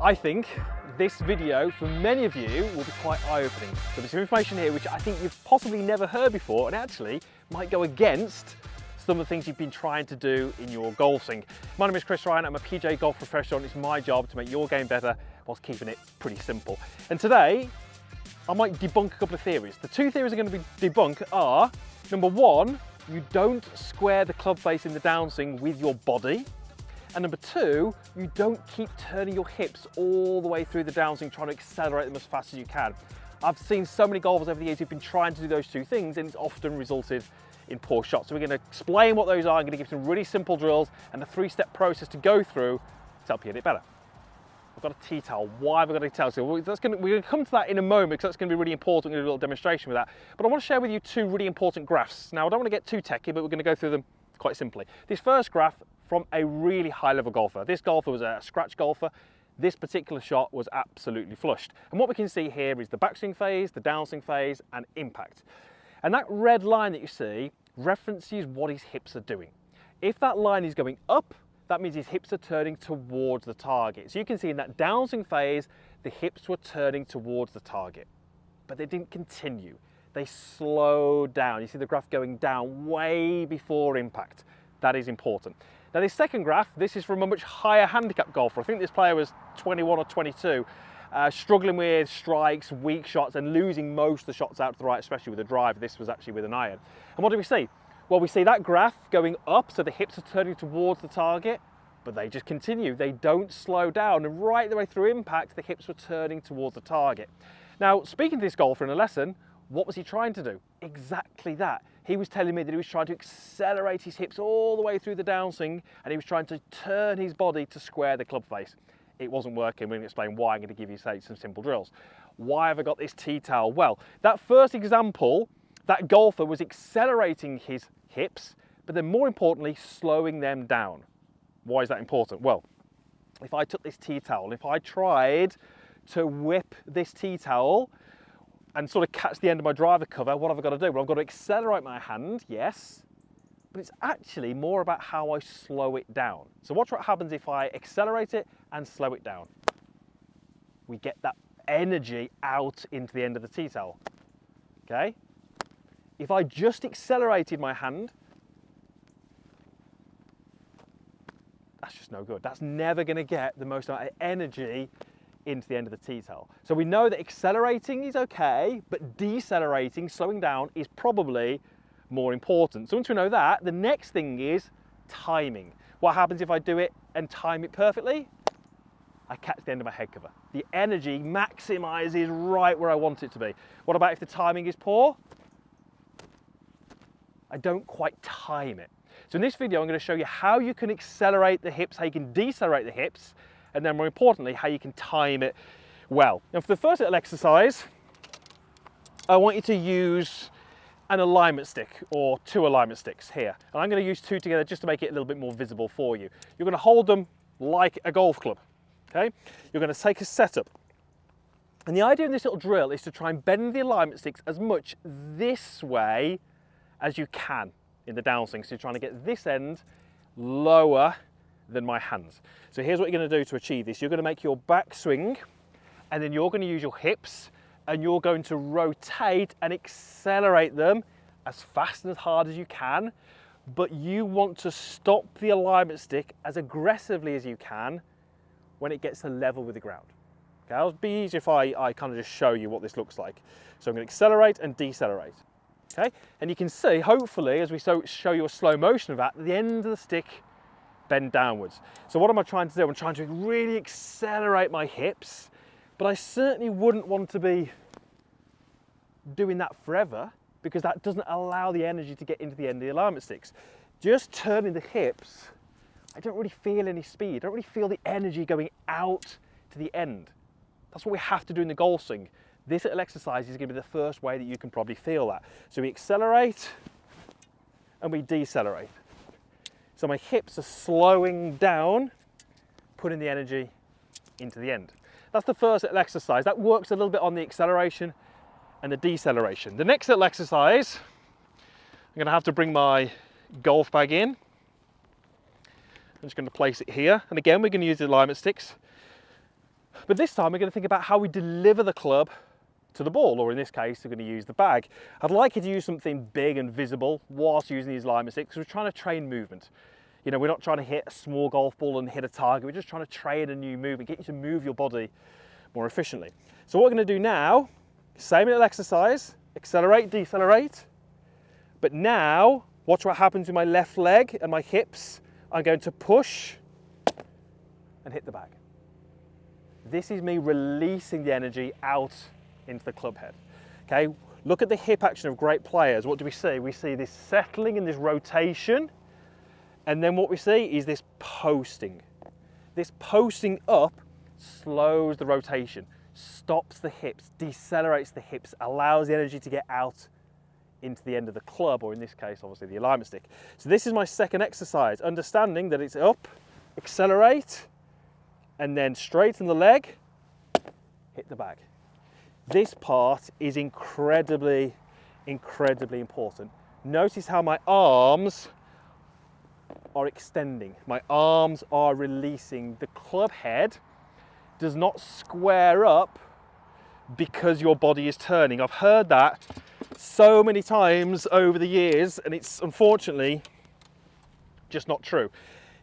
I think this video, for many of you, will be quite eye-opening. There'll be some information here which I think you've possibly never heard before and actually might go against some of the things you've been trying to do in your golf swing. My name is Chris Ryan, I'm a PGA golf professional and it's my job to make your game better whilst keeping it pretty simple. And today, I might debunk a couple of theories. The two theories I'm going to be debunk are, number one, you don't square the club face in the downswing with your body. And number two, you don't keep turning your hips all the way through the downswing trying to accelerate them as fast as you can. I've seen so many golfers over the years who've been trying to do those two things and it's often resulted in poor shots. So we're going to explain what those are. I'm going to give some really simple drills and a three-step process to go through to help you get it better. I've got a tea towel. Why have I got a tea towel? So we're going to come to that in a moment because that's going to be really important. We're going to do a little demonstration with that. But I want to share with you two really important graphs. Now, I don't want to get too techy, but we're going to go through them quite simply. This first graph from a really high-level golfer. This golfer was a scratch golfer. This particular shot was absolutely flushed. And what we can see here is the backswing phase, the downswing phase, and impact. And that red line that you see references what his hips are doing. If that line is going up, that means his hips are turning towards the target. So you can see in that downswing phase, the hips were turning towards the target, but they didn't continue. They slowed down. You see the graph going down way before impact. That is important. Now this second graph, this is from a much higher handicap golfer. I think this player was 21 or 22, struggling with strikes, weak shots, and losing most of the shots out to the right, especially with a driver. This was actually with an iron. And what do we see? Well, we see that graph going up, so the hips are turning towards the target, but they just continue. They don't slow down, and right the way through impact, the hips were turning towards the target. Now, speaking to this golfer in a lesson, what was he trying to do? Exactly that. He was telling me that he was trying to accelerate his hips all the way through the downswing, and he was trying to turn his body to square the club face. It wasn't working. We're going to explain why. I'm going to give you some simple drills. Why have I got this tea towel? Well, that first example, that golfer was accelerating his hips, but then more importantly, slowing them down. Why is that important? Well, if I took this tea towel, if I tried to whip this tea towel and sort of catch the end of my driver cover, what have I got to do? Well, I've got to accelerate my hand, yes, but it's actually more about how I slow it down. So watch what happens if I accelerate it and slow it down. We get that energy out into the end of the tea towel, okay? If I just accelerated my hand, that's just no good. That's never going to get the most amount of energy into the end of the tea towel. So we know that accelerating is okay, but decelerating, slowing down, is probably more important. So once we know that, the next thing is timing. What happens if I do it and time it perfectly? I catch the end of my head cover. The energy maximizes right where I want it to be. What about if the timing is poor? I don't quite time it. So in this video, I'm going to show you how you can accelerate the hips, how you can decelerate the hips, and then more importantly, how you can time it well. Now for the first little exercise, I want you to use an alignment stick or two alignment sticks here. And I'm going to use two together just to make it a little bit more visible for you. You're going to hold them like a golf club, okay? You're going to take a setup. And the idea in this little drill is to try and bend the alignment sticks as much this way as you can in the downswing. So you're trying to get this end lower than my hands. So here's what you're going to do to achieve this. You're going to make your back swing, and then you're going to use your hips, and you're going to rotate and accelerate them as fast and as hard as you can, but you want to stop the alignment stick as aggressively as you can when it gets to level with the ground. Okay, it'll be easier if I kind of just show you what this looks like. So I'm going to accelerate and decelerate. Okay, and you can see, hopefully, as we show you a slow motion of that, the end of the stick bend downwards. So what am I trying to do? I'm trying to really accelerate my hips, but I certainly wouldn't want to be doing that forever because that doesn't allow the energy to get into the end of the alignment sticks. Just turning the hips, I don't really feel any speed. I don't really feel the energy going out to the end. That's what we have to do in the golf swing. This little exercise is going to be the first way that you can probably feel that. So we accelerate and we decelerate. So my hips are slowing down, putting the energy into the end. That's the first little exercise. That works a little bit on the acceleration and the deceleration. The next little exercise, I'm going to have to bring my golf bag in. I'm just going to place it here. And again, we're going to use the alignment sticks. But this time we're going to think about how we deliver the club to the ball, or in this case, we're going to use the bag. I'd like you to use something big and visible whilst using these alignment sticks, because we're trying to train movement. You know, we're not trying to hit a small golf ball and hit a target. We're just trying to train a new movement, get you to move your body more efficiently. So what we're going to do now, same little exercise, accelerate, decelerate. But now, watch what happens with my left leg and my hips. I'm going to push and hit the bag. This is me releasing the energy out into the club head. Okay, look at the hip action of great players. What do we see? We see this settling and this rotation. And then what we see is this posting. This posting up slows the rotation, stops the hips, decelerates the hips, allows the energy to get out into the end of the club, or in this case, obviously the alignment stick. So this is my second exercise, understanding that it's up, accelerate, and then straighten the leg, hit the bag. This part is incredibly, incredibly important. Notice how my arms are extending. My arms are releasing. The club head does not square up because your body is turning. I've heard that so many times over the years, and it's unfortunately just not true.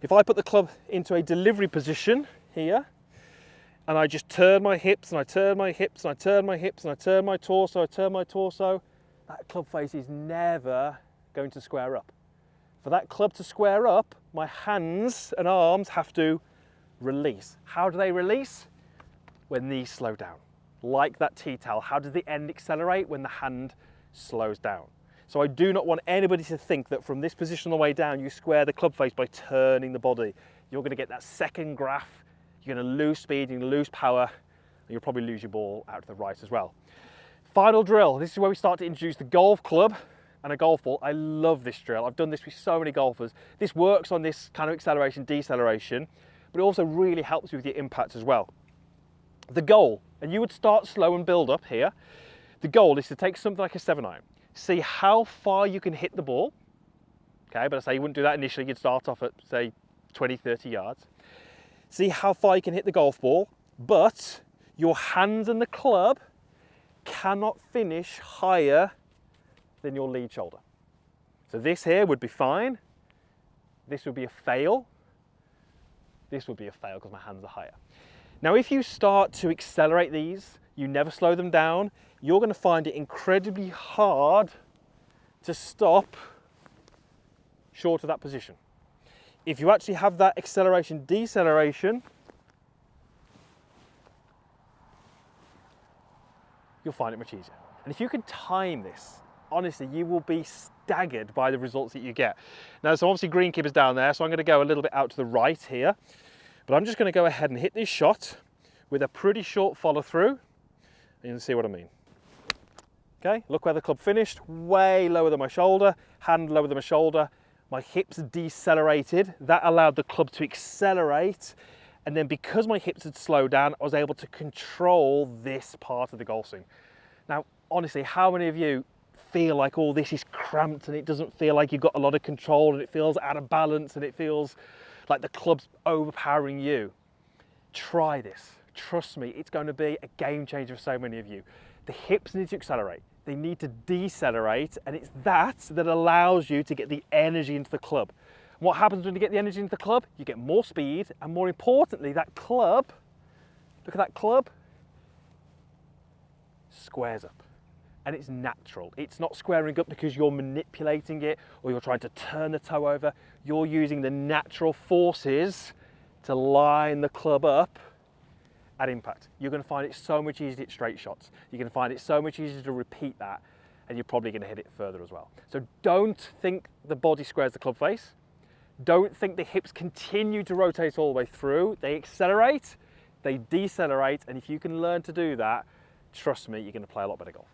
If I put the club into a delivery position here, and I just turn my hips, and I turn my hips, and I turn my hips, and I turn my torso, I turn my torso, that club face is never going to square up. For that club to square up, my hands and arms have to release. How do they release? When these slow down. Like that tea towel, how does the end accelerate? When the hand slows down. So I do not want anybody to think that from this position on the way down, you square the club face by turning the body. You're going to get that second graph, you're going to lose speed, you're going to lose power, and you'll probably lose your ball out to the right as well. Final drill, this is where we start to introduce the golf club and a golf ball. I love this drill. I've done this with so many golfers. This works on this kind of acceleration, deceleration, but it also really helps you with your impact as well. The goal, and you would start slow and build up here. The goal is to take something like a 7-iron, see how far you can hit the ball. Okay, but I say you wouldn't do that initially. You'd start off at, say, 20, 30 yards. See how far you can hit the golf ball, but your hands and the club cannot finish higher than your lead shoulder. So this here would be fine. This would be a fail. This would be a fail because my hands are higher. Now, if you start to accelerate these, you never slow them down, you're going to find it incredibly hard to stop short of that position. If you actually have that acceleration, deceleration, you'll find it much easier. And if you can time this, honestly, you will be staggered by the results that you get. Now, so obviously greenkeeper's down there, so I'm going to go a little bit out to the right here. But I'm just going to go ahead and hit this shot with a pretty short follow through, and you can see what I mean. Okay, look where the club finished, way lower than my shoulder, hand lower than my shoulder, my hips decelerated, that allowed the club to accelerate, and then because my hips had slowed down, I was able to control this part of the golf swing. Now, honestly, how many of you feel like all this is cramped and it doesn't feel like you've got a lot of control and it feels out of balance and it feels like the club's overpowering you? Try this. Trust me, it's going to be a game changer for so many of you. The hips need to accelerate. They need to decelerate, and it's that allows you to get the energy into the club. And what happens when you get the energy into the club? You get more speed, and more importantly, that club, look at that club, squares up. And it's natural. It's not squaring up because you're manipulating it or you're trying to turn the toe over. You're using the natural forces to line the club up at impact. You're going to find it so much easier to hit straight shots. You're going to find it so much easier to repeat that, and you're probably going to hit it further as well. So don't think the body squares the club face. Don't think the hips continue to rotate all the way through. They accelerate, they decelerate, and if you can learn to do that, trust me, you're going to play a lot better golf.